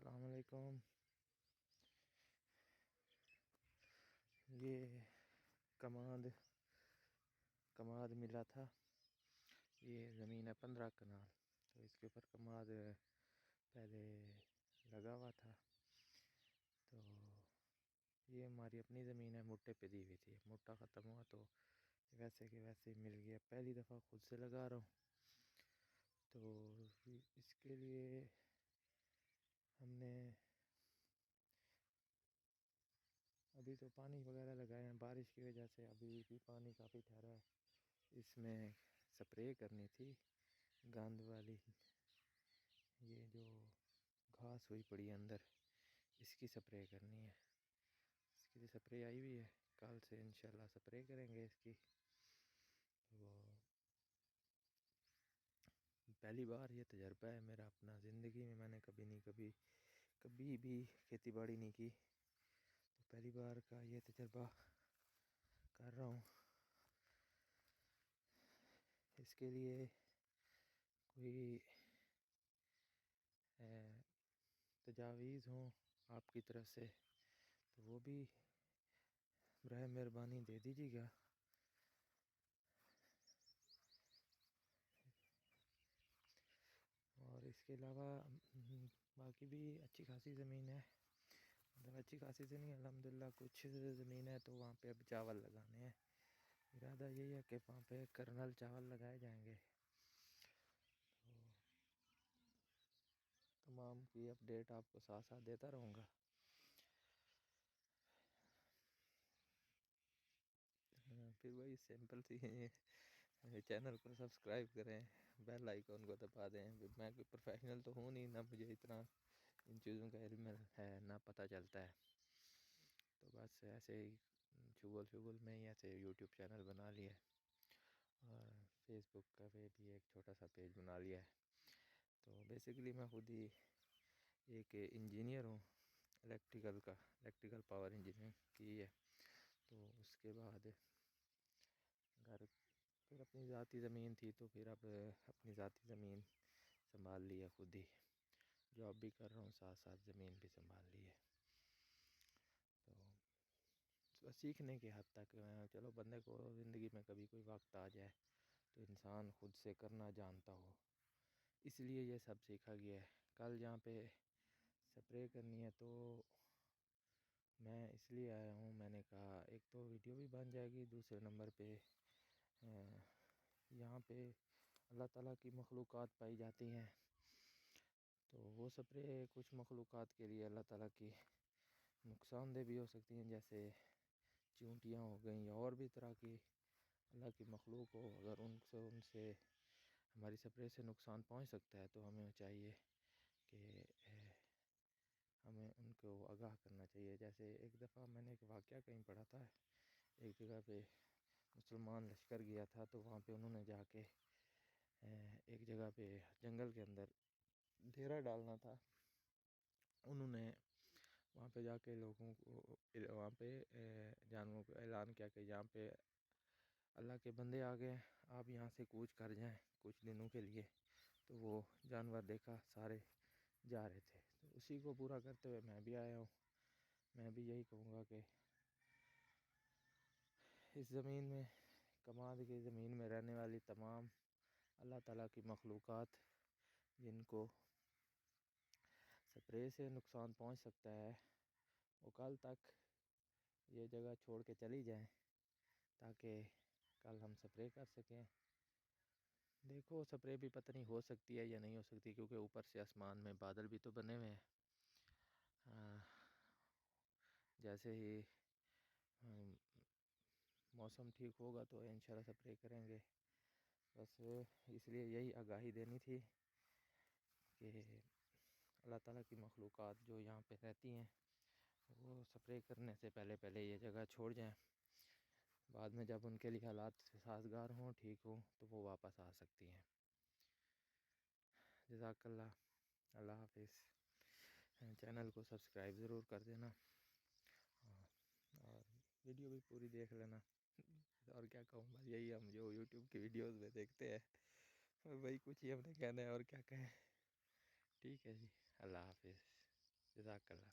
السلام علیکم. یہ کماد ملا تھا. یہ زمین ہے 15 کنال. تو اس کے اوپر کماد پہلے لگا ہوا تھا. تو یہ ہماری اپنی زمین ہے، موٹے پہ دی ہوئی تھی. موٹا ختم ہوا تو ویسے کہ ویسے مل گیا. پہلی دفعہ خود سے لگا رہا ہوں. تو اس کے لیے ہم نے ابھی تو پانی وغیرہ لگائے ہیں. بارش کی وجہ سے ابھی بھی پانی کافی ٹھہرا ہے. اس میں سپرے کرنی تھی گاند والی. یہ جو گھاس ہوئی پڑی ہے اندر، اس کی سپرے کرنی ہے. اس کی سپرے آئی ہوئی ہے، کل سے انشاءاللہ سپرے کریں گے اس کی. وہ پہلی بار یہ تجربہ ہے میرا اپنا. زندگی میں نے کبھی بھی کھیتی باڑی نہیں کی. تو پہلی بار کا یہ تجربہ کر رہا ہوں. اس کے لیے کوئی تجاویز ہوں آپ کی طرف سے تو وہ بھی برائے مہربانی دے دیجیے گا. اور اس کے علاوہ باقی بھی اچھی خاصی زمین ہے. مطلب اچھی خاصی سے نہیں، الحمدللہ کچھ زمین ہے تو وہاں پہ اب چاول لگانے ہیں. ارادہ یہی ہے کہ وہاں پہ کرنل چاول لگائے جائیں گے. تو تمام کی اپڈیٹ آپ کو ساتھ ساتھ دیتا رہوں گا. پھر وہی سمپل سی چینل کو سبسکرائب کریں، بیل آئیکن کو دبا دیں. میں کوئی پروفیشنل تو ہوں نہیں، نہ مجھے اتنا ان چیزوں کا علم ہے، نہ پتہ چلتا ہے. تو بس ایسے ہی شغل میں ہی ایسے یوٹیوب چینل بنا لیا ہے. اور فیس بک کا بھی ایک چھوٹا سا پیج بنا لیا ہے. تو بیسیکلی میں خود ہی ایک انجینئر ہوں، الیکٹریکل پاور انجینئرنگ کی ہے. تو اس کے بعد پھر اپنی ذاتی زمین تھی تو پھر اب اپنی ذاتی زمین سنبھال لی ہے خود ہی. جاب بھی کر رہا ہوں، ساتھ ساتھ زمین بھی سنبھال لی ہے. تو سیکھنے کی حد تک چلو بندے کو زندگی میں کبھی کوئی وقت آ جائے تو انسان خود سے کرنا جانتا ہو، اس لیے یہ سب سیکھا گیا ہے. کل جہاں پہ سپرے کرنی ہے تو میں اس لیے آیا ہوں. میں نے کہا ایک تو ویڈیو بھی بن جائے گی، دوسرے نمبر پہ یہاں پہ اللہ تعالیٰ کی مخلوقات پائی جاتی ہیں. تو وہ سپرے کچھ مخلوقات کے لیے اللہ تعالیٰ کی نقصان دہ بھی ہو سکتی ہیں، جیسے چیونٹیاں ہو گئیں یا اور بھی طرح کی اللہ کی مخلوق ہو. اگر ان سے ہماری سپرے سے نقصان پہنچ سکتا ہے تو ہمیں چاہیے کہ ہمیں ان کو آگاہ کرنا چاہیے. جیسے ایک دفعہ میں نے ایک واقعہ کہیں پڑھا تھا، ایک جگہ پہ مسلمان لشکر گیا تھا تو وہاں پہ انہوں نے جا کے ایک جگہ پہ جنگل کے اندر ڈیرا ڈالنا تھا. انہوں نے وہاں پہ جا کے لوگوں کو، وہاں پہ جانوروں کو اعلان کیا کہ یہاں پہ اللہ کے بندے آ گئے، آپ یہاں سے کوچ کر جائیں کچھ دنوں کے لیے. تو وہ جانور دیکھا سارے جا رہے تھے. تو اسی کو پورا کرتے ہوئے میں بھی آیا ہوں. میں بھی یہی کہوں گا کہ اس زمین میں، کماد کی زمین میں رہنے والی تمام اللہ تعالیٰ کی مخلوقات جن کو سپرے سے نقصان پہنچ سکتا ہے، وہ کل تک یہ جگہ چھوڑ کے چلی جائیں تاکہ کل ہم سپرے کر سکیں. دیکھو سپرے بھی پتہ نہیں ہو سکتی ہے یا نہیں ہو سکتی، کیونکہ اوپر سے آسمان میں بادل بھی تو بنے ہوئے ہیں. جیسے ہی موسم ٹھیک ہوگا تو انشاءاللہ سپرے کریں گے. بس اس لیے یہی آگاہی دینی تھی کہ اللہ تعالیٰ کی مخلوقات جو یہاں پہ رہتی ہیں وہ سپرے کرنے سے پہلے یہ جگہ چھوڑ جائیں. بعد میں جب ان کے لیے حالات سازگار ہوں، ٹھیک ہوں، تو وہ واپس آ سکتی ہیں. جزاک اللہ. اللہ حافظ. چینل کو سبسکرائب ضرور کر دینا اور ویڈیو بھی پوری دیکھ لینا. اور کیا کہوں، بس یہی ہم جو یوٹیوب کی ویڈیوز میں دیکھتے ہیں وہی کچھ ہی ہم نے کہنا ہے، اور کیا کہیں. ٹھیک ہے جی، اللہ حافظ. جزاک اللہ.